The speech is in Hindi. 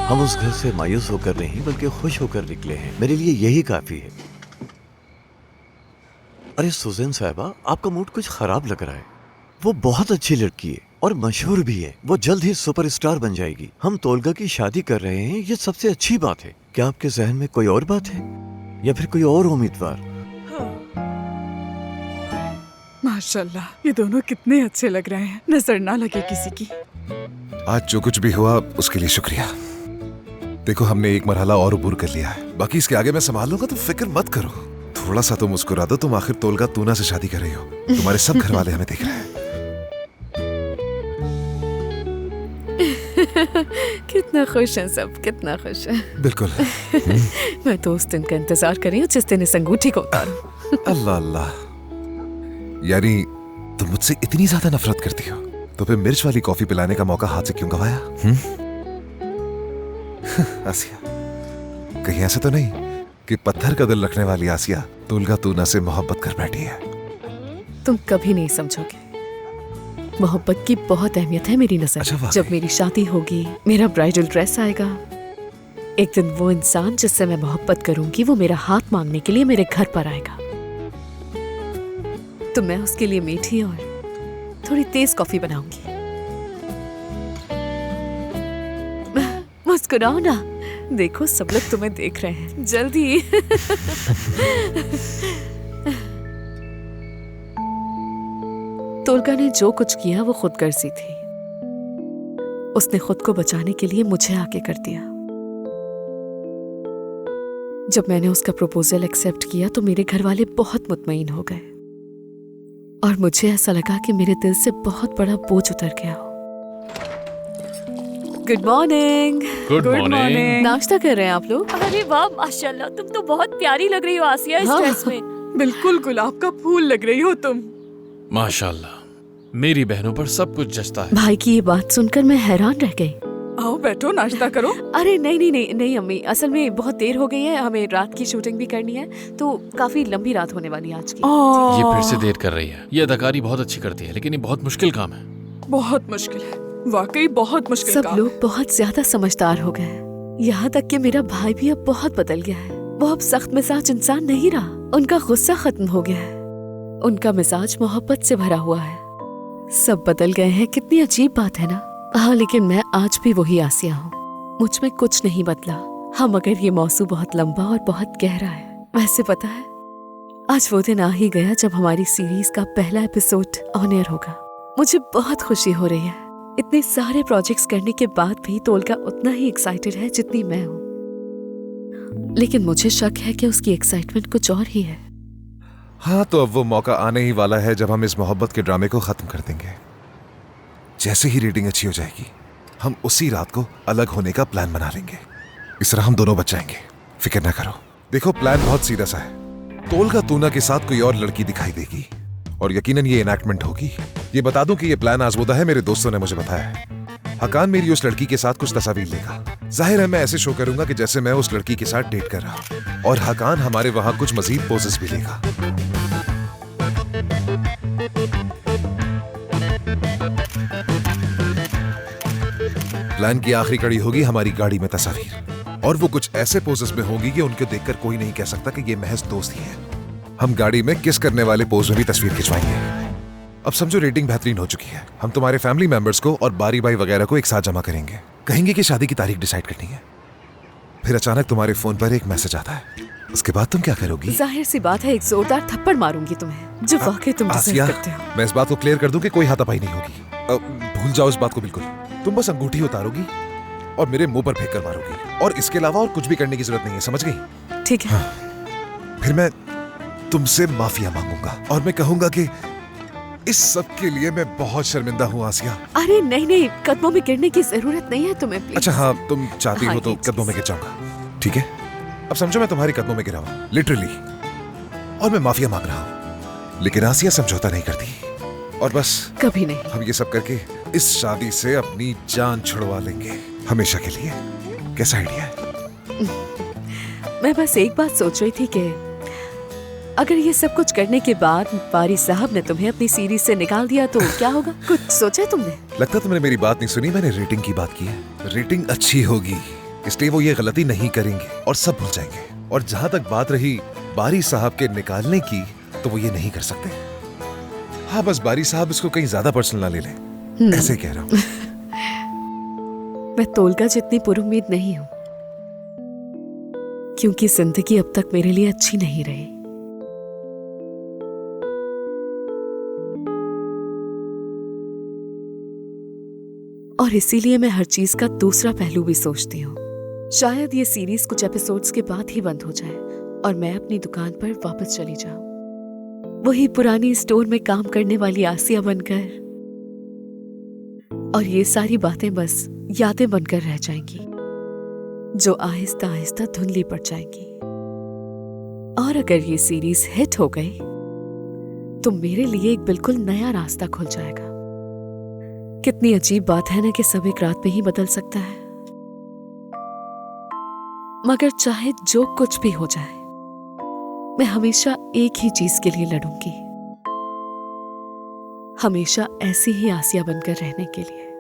हम उस घर से मायूस होकर नहीं बल्कि खुश होकर निकले हैं। मेरे लिए यही काफी है। अरे सुजैन साहिबा, आपका मूड कुछ खराब लग रहा है। वो बहुत अच्छी लड़की है और मशहूर भी है। वो जल्द ही सुपरस्टार बन जाएगी। हम तोलगा की शादी कर रहे हैं, ये सबसे अच्छी बात है। क्या आपके जहन में कोई और बात है या फिर कोई और उम्मीदवार? माशाल्लाह, ये दोनों कितने अच्छे लग रहे हैं। नजर ना लगे किसी की। आज जो कुछ भी हुआ उसके लिए शुक्रिया। देखो, हमने एक मरहला और अबूर कर लिया है। बाकी इसके आगे मैं संभाल लूंगा, तुम फिक्र मत करो। थोड़ा सा तो मुस्कुरा दो। तुम आखिर तोलगा तूना से शादी कर रही हो। तुम्हारे सब घर वाले हमें देख रहे हैं। कितना खुश हैं सब, कितना खुश हैं। बिल्कुल। मैं तो उस दिन का इंतजार कर रही हूँ जिस दिन इस अंगूठी को उतारूं। अल्लाह अल्लाह, यानी तुम मुझसे इतनी ज्यादा नफरत करती हो तो फिर मिर्च वाली कॉफी पिलाने का मौका हाथ से क्यों गवाया? आसिया, कहीं ऐसा तो नहीं कि पत्थर का दिल रखने वाली आसिया तोलगा तूना से मोहब्बत कर बैठी है? तुम कभी नहीं समझोगे। मोहब्बत की बहुत अहमियत है मेरी नजर। अच्छा, जब मेरी शादी होगी, मेरा ब्राइडल ड्रेस आएगा, एक दिन वो इंसान जिससे मैं मोहब्बत करूंगी वो मेरा हाथ मांगने के लिए मेरे घर पर आएगा। तो मैं उसके लिए मीठी और थोड़ी तेज कॉफी बनाऊंगी। मुस्कुराओ ना, देखो सब लोग तुम्हें देख रहे हैं। जल्दी। तोलगा ने जो कुछ किया वो खुद गर्जी थी। उसने खुद को बचाने के लिए मुझे आगे कर दिया। जब मैंने उसका प्रपोजल एक्सेप्ट किया तो मेरे घर वाले बहुत मुतमईन हो गए और मुझे ऐसा लगा कि मेरे दिल से बहुत बड़ा बोझ उतर गया हो। Good morning. Good morning. नाश्ता कर रहे हैं आप लोग? अरे वाह, माशाल्लाह, तुम तो बहुत प्यारी लग रही हो आसिया इस हाँ। ड्रेस में। बिल्कुल गुलाब का फूल लग रही हो तुम। माशाल्लाह, मेरी बहनों पर सब कुछ जचता है। भाई की ये बात सुनकर मैं हैरान रह गई। आओ बैठो, नाश्ता करो। अरे नहीं नहीं नहीं नहीं अम्मी, असल में बहुत देर हो गई है, हमें रात की शूटिंग भी करनी है, तो काफी लंबी रात होने वाली है आज की। ये फिर से देर कर रही है। ये अदाकारी बहुत अच्छी करती है, लेकिन ये बहुत मुश्किल काम है। बहुत मुश्किल है, वाकई बहुत मुश्किल सब काम। लोग बहुत ज्यादा समझदार हो गए, यहाँ तक कि मेरा भाई भी अब बहुत बदल गया है। वो अब सख्त मिजाज इंसान नहीं रहा, उनका गुस्सा खत्म हो गया है, उनका मिजाज मोहब्बत से भरा हुआ है। सब बदल गए हैं, कितनी अजीब बात है ना। हाँ, लेकिन मैं आज भी वही आसिया हूँ, मुझ में कुछ नहीं बदला। हाँ, मगर ये मौसू बहुत लंबा और बहुत गहरा है। वैसे पता है, आज वो दिन आ ही गया जब हमारी सीरीज का पहला एपिसोड ऑन एयर होगा। मुझे बहुत खुशी हो रही है। इतने सारे प्रोजेक्ट्स करने के बाद भी तोलगा उतना ही एक्साइटेड है जितनी मैं हूँ, लेकिन मुझे शक है कि उसकी एक्साइटमेंट कुछ और ही है। हाँ, तो अब वो मौका आने ही वाला है जब हम इस मोहब्बत के ड्रामे को खत्म कर देंगे। जैसे ही रेटिंग अच्छी हो जाएगी, हम उसी रात को अलग होने का प्लान बना लेंगे। इस तरह हम दोनों बच जाएंगे। फिक्र ना करो। देखो, प्लान बहुत सीधा सा है। तोलगा तूना के साथ कोई और लड़की दिखाई देगी और यकीनन ये इनैक्टमेंट होगी। ये बता दूं कि ये प्लान आजमुदा है, मेरे दोस्तों ने मुझे बताया है। हकान मेरी उस लड़की के साथ कुछ तस्वीर लेगा। जाहिर है मैं ऐसे शो करूंगा कि जैसे मैं उस लड़की के साथ डेट कर रहा हूं, और हकान हमारे वहां कुछ मजीद पोजेस भी लेगा। प्लान की आखिरी कड़ी होगी हमारी गाड़ी में तस्वीर, और वो कुछ ऐसे पोजेस में होगी कि उनको देखकर कोई नहीं कह सकता कि ये महज दोस्त ही है। हम गाड़ी में किस करने वाले पोज में भी तस्वीर खिंचवाएंगे। अब समझो रेटिंग बेहतरीन हो चुकी है। हम तुम्हारे फैमिली मेंबर्स को और बारी भाई वगैरह को एक साथ जमा करेंगे, कहेंगे कि शादी की तारीख डिसाइड करनी है। फिर अचानक तुम्हारे फोन पर एक मैसेज आता है। उसके बाद तुम क्या करोगी? जाहिर सी बात है, एक जोरदार थप्पड़ मारूंगी तुम्हें, जो वाकई तुम आसिया, डिजर्व करते हो। मैं इस बात को क्लियर कर दूं कि कोई हाथापाई नहीं होगी। भूल जाओ इस बात को बिल्कुल। तुम बस अंगूठी उतारोगी और मेरे मुंह पर फेंक कर मारोगी, और इसके अलावा और कुछ भी करने की जरूरत नहीं है, समझ गई? ठीक है। हाँ। फिर मैं तुमसे माफिया मांगूंगा और मैं कहूंगा कि इस सब के लिए मैं बहुत शर्मिंदा हूँ आसिया। अरे नहीं नहीं, कदमों में गिरने की जरूरत नहीं है तुम्हें, प्लीज। अच्छा हाँ, तुम चाहती हाँ, हो तो ये कदमों में गिर जाऊंगा, ठीक है? अब समझो मैं तुम्हारे कदमों में गिरा हूं, लिटरली, और मैं माफिया मांग रहा हूं, लेकिन आसिया समझौता नहीं करती, और बस कभी नहीं। हम ये सब करके इस शादी से अपनी जान छुड़वा लेंगे हमेशा के लिए। कैसा आइडिया है? मैं बस एक बात सोच रही थी कि अगर ये सब कुछ करने के बाद बारी साहब ने तुम्हें अपनी सीरीज से निकाल दिया तो क्या होगा? कुछ सोचा है तुमने? लगता तुमने मेरी बात नहीं सुनी। मैंने रेटिंग की बात की है। रेटिंग अच्छी होगी इसलिए वो ये गलती नहीं करेंगे और सब भूल जाएंगे। और जहां तक बात रही बारी साहब के निकालने की, तो वो ये नहीं कर सकते। हाँ, बस बारी साहब इसको कहीं ज्यादा पर्सनल ना ले लें, ऐसे कह रहा हूं। मैं तोलगा जितनी पुरुम्मीद नहीं हूं, क्योंकि जिंदगी अब तक मेरे लिए अच्छी नहीं रही। और इसीलिए मैं हर चीज का दूसरा पहलू भी सोचती हूँ। शायद ये सीरीज कुछ एपिसोड्स के बाद ही बंद हो जाए और मैं अपनी दुकान पर वापस चली जाऊं, वही पुरानी स्टोर में काम करने वाली आसिया बनकर, और ये सारी बातें बस यादें बनकर रह जाएंगी, जो आहिस्ता आहिस्ता धुंधली पड़ जाएंगी। और अगर ये सीरीज हिट हो गई तो मेरे लिए एक बिल्कुल नया रास्ता खुल जाएगा। कितनी अजीब बात है ना कि सब एक रात में ही बदल सकता है। मगर चाहे जो कुछ भी हो जाए, मैं हमेशा एक ही चीज के लिए लड़ूंगी, हमेशा ऐसी ही आसिया बनकर रहने के लिए।